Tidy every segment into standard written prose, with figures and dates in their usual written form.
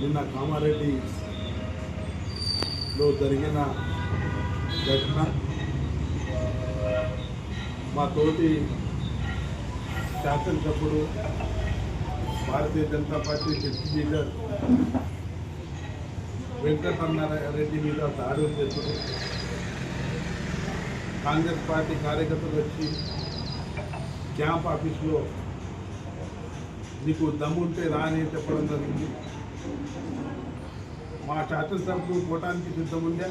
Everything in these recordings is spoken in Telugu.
నిన్న కామారెడ్డిలో జరిగిన ఘటన మా తోటి శాసనసభ్యుడు భారతీయ జనతా పార్టీ డిప్యూటీ లీడర్ వెంకటరమణారెడ్డి మీద దాడులు చేశారు. కాంగ్రెస్ పార్టీ కార్యకర్తలు వచ్చి క్యాంప్ ఆఫీస్లో నీకు దమ్ముంటే రా అని చెప్పడం జరిగింది. మా శాసనసభ్యులు పోవటానికి సిద్ధముండే,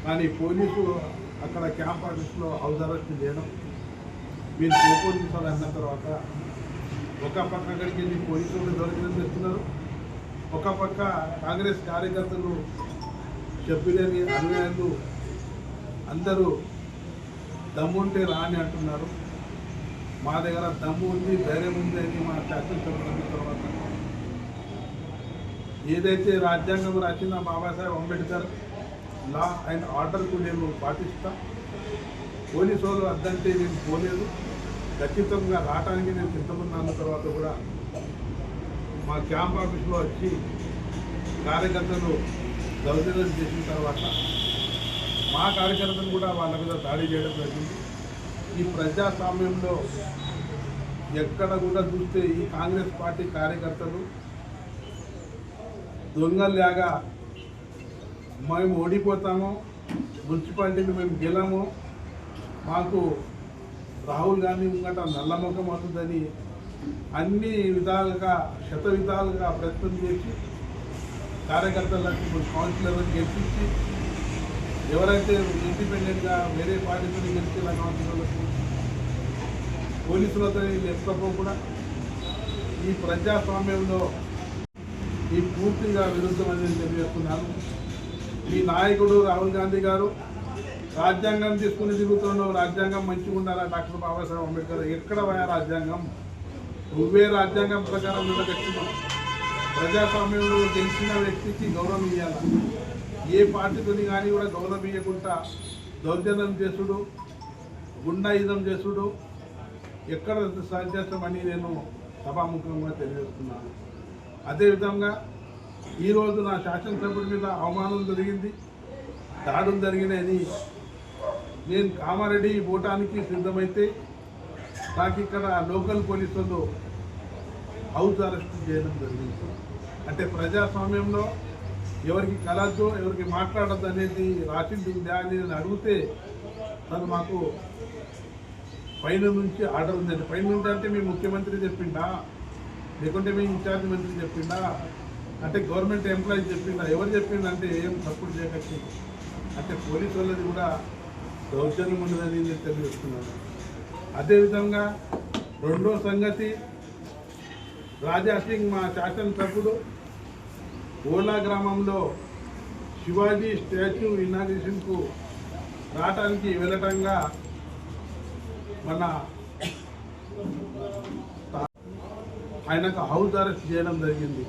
కానీ పోలీసు అక్కడ క్యాంప్ ఆఫీస్లో హౌస్ అరెస్ట్ చేయడం, మీరు పోలీసులు అన్న తర్వాత ఒక పక్క అక్కడికి వెళ్ళి పోలీసులు దొరికినం చేస్తున్నారు, ఒక పక్క కాంగ్రెస్ కార్యకర్తలు సభ్యులని అనుయాయులు అందరూ దమ్ముంటే రా అని అంటున్నారు. మా దగ్గర దమ్ము ఉంది, ధైర్యం ఉంది అని మా శాసనసభ్యుల తర్వాత ఏదైతే రాజ్యాంగం రాసిన బాబాసాహెబ్ అంబేద్కర్ లా అండ్ ఆర్డర్కు నేను పాటిస్తా. పోలీసు వాళ్ళు అద్దంటే నేను పోలేదు, ఖచ్చితంగా రావడానికి నేను సిద్ధమన్న తర్వాత కూడా మా క్యాంప్ ఆఫీస్లో వచ్చి కార్యకర్తలు దౌర్జన్యం చేసిన తర్వాత మా కార్యకర్తలు కూడా వాళ్ళ మీద దాడి చేయడం జరిగింది. ఈ ప్రజాస్వామ్యంలో ఎక్కడ కూడా చూస్తే ఈ కాంగ్రెస్ పార్టీ కార్యకర్తలు దొంగల్లాగా మేము ఓడిపోతాము, మున్సిపాలిటీని మేము గెలము, మాకు రాహుల్ గాంధీ ముంగట నల్లముఖం అవుతుందని అన్ని విధాలుగా విధాలుగా ప్రయత్నం చేసి కార్యకర్తలకు కౌన్సిలర్లను గెలిపించి ఎవరైతే ఇండిపెండెంట్గా వేరే పార్టీతో గెలిచేలా కౌన్సిలర్లకు పోలీసులతో ఎప్పుడో కూడా ఈ ప్రజాస్వామ్యంలో ఈ పూర్తిగా విరుద్ధం అనేది తెలియజేస్తున్నాను. ఈ నాయకుడు రాహుల్ గాంధీ గారు రాజ్యాంగం తీసుకుని తిరుగుతున్నావు, రాజ్యాంగం మంచిగా ఉండాలా డాక్టర్ బాబాసాహెబ్ అంబేద్కర్ ఎక్కడ పోయా రాజ్యాంగం, నువ్వే రాజ్యాంగం ప్రకారం నిలబెట్టున్నావు. ప్రజాస్వామ్యంలో గెలిచిన వ్యక్తికి గౌరవం ఇవ్వాలా, ఏ పార్టీతోని కానీ కూడా గౌరవం ఇవ్వకుండా దౌర్జన్యం చేసుడు, గుండాయుధం చేసుడు ఎక్కడ సాధ్యమని నేను సభాముఖంగా తెలియజేస్తున్నాను. అదేవిధంగా ఈరోజు నా శాసనసభ్యుడి మీద అవమానం జరిగింది, దాడులు జరిగినాయని నేను కామారెడ్డి పోవటానికి సిద్ధమైతే నాకు ఇక్కడ లోకల్ పోలీసులు హౌస్ అరెస్ట్ చేయడం జరిగింది. అంటే ప్రజాస్వామ్యంలో ఎవరికి కలద్దు, ఎవరికి మాట్లాడద్దు అనేది రాసింది ఉందా అని నేను అడిగితే తను మాకు పైన నుంచి ఆర్డర్ ఉందండి. పైన నుంచి అంటే మీ ముఖ్యమంత్రి చెప్పిండా, లేకుంటే మీ ఇన్ఛార్జ్ మంత్రి చెప్పిండా, అంటే గవర్నమెంట్ ఎంప్లాయీస్ చెప్పిండా, ఎవరు చెప్పిండంటే ఏం తప్పుడు చేయవచ్చు. అంటే పోలీసు వాళ్ళది కూడా దౌర్జన్యం ఉండదని నేను తెలియజేస్తున్నాను. అదేవిధంగా రెండో సంగతి, రాజా సింగ్ మా శాసనసభ్యుడు ఓలా గ్రామంలో శివాజీ స్టాచ్యూ ఇనాగ్రేషన్కు రావటానికి వెళ్ళటంగా మన ఆయనకు హౌస్ అరెస్ట్ చేయడం జరిగింది.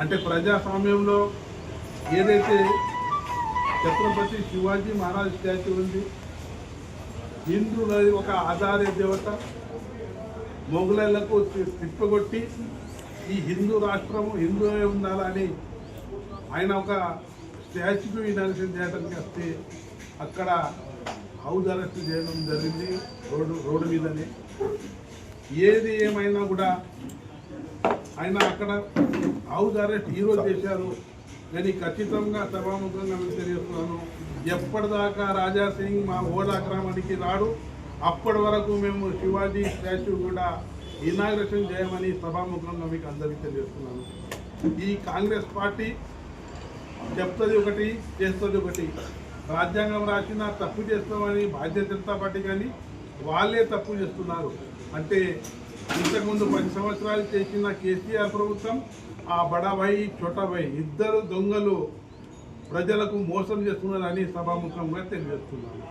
అంటే ప్రజాస్వామ్యంలో ఏదైతే ఛత్రపతి శివాజీ మహారాజ్ స్టాచ్యూ ఉంది, హిందువులది ఒక ఆధార దేవత, మొఘలులకు తిప్పగొట్టి ఈ హిందూ రాష్ట్రము హిందువే ఉండాలని ఆయన ఒక స్టాచ్యూ ఇనాగ్రేషన్ చేయడానికి వస్తే అక్కడ హౌస్ అరెస్ట్ చేయడం జరిగింది రోడ్డు మీదనే. ఏది ఏమైనా కూడా ఆయన అక్కడ హౌస్ అరెస్ట్ ఈరోజు చేశారు, నేను ఖచ్చితంగా సభాముఖంగా తెలియజేస్తున్నాను. ఎప్పటిదాకా రాజా సింగ్ మా ఓలా గ్రామానికి రాడు అప్పటి వరకు మేము శివాజీ స్టాచ్యూ కూడా ఇనాగ్రేషన్ చేయమని సభాముఖంగా మీకు అందరికీ తెలియజేస్తున్నాను. ఈ కాంగ్రెస్ పార్టీ చెప్తుంది ఒకటి, చేస్తుంది ఒకటి. రాజ్యాంగం రాసిన తప్పు చేస్తామని భారతీయ జనతా పార్టీ కానీ వాళ్ళే తప్పు చేస్తున్నారు. అంటే ఇంతకుముందు 10 సంవత్సరాలు చేసిన కేసీఆర్ ప్రభుత్వం, ఆ బడాభాయి చోటాభాయి ఇద్దరు దొంగలు ప్రజలకు మోసం చేస్తున్నారని సభాముఖంగా తెలియజేస్తున్నాను.